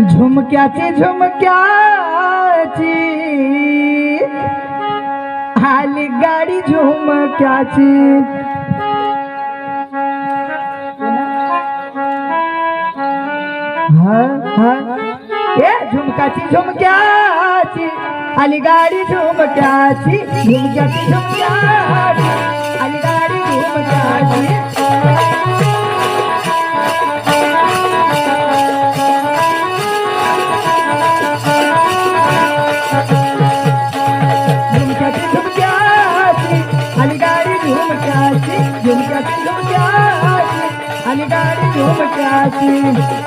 झुमक्याची झुमक्याची आली गाडी झुमक्याची झुमकाची झुमक्याची आली गाडी झुमक्याची झुमक्याची झुमक्याची आली गाडी झुमक्याची झुमक्याची झुमक्याची आली गाडी झुमक्याची झुमक्याची झुमक्याची आली गाडी झुमक्याची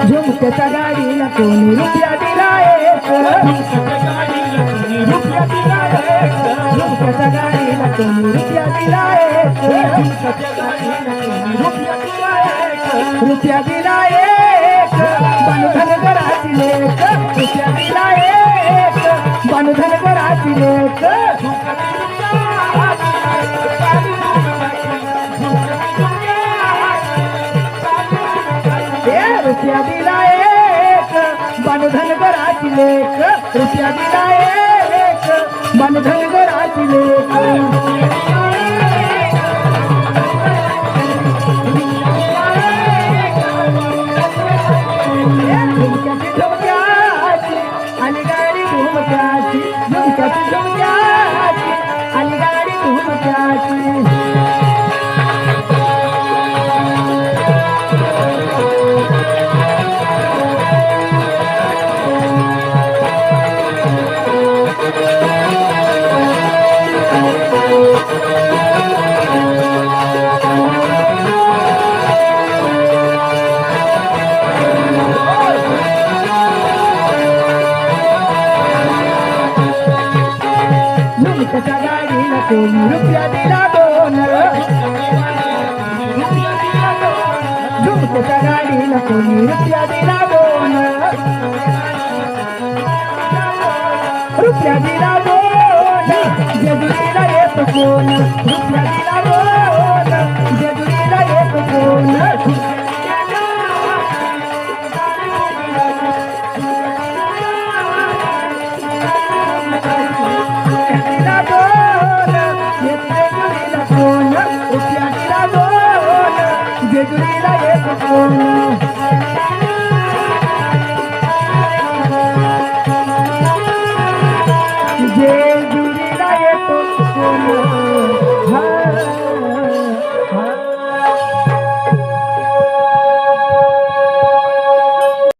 झुमक्याच्या गाडीला कोणी रुपया दिला झुमक्याच्या गाडीला कोणी रुपया दिला रुपया दिला बानुधन घराची लेक रुपया दिला बानुधन घराची लेक रुपया दिला बानुधन घराची लेक रुपया दिला बानुधन घराची लेक झुमक्याची झुमक्याची आली गाडी झुमक्याची झुमक्याची झुमक्याची आली गाडी झुमक्याची झुमक्याच्या गाडीला कोणी रुपया दिला दोन झुमक्याच्या गाडीला कोणी रुपया दिला दोन रुपया दिला दोन जेजुरीला येत कोण रुपया दिला दोन जेजुरीला येत कोण जेजुरीला येत कोण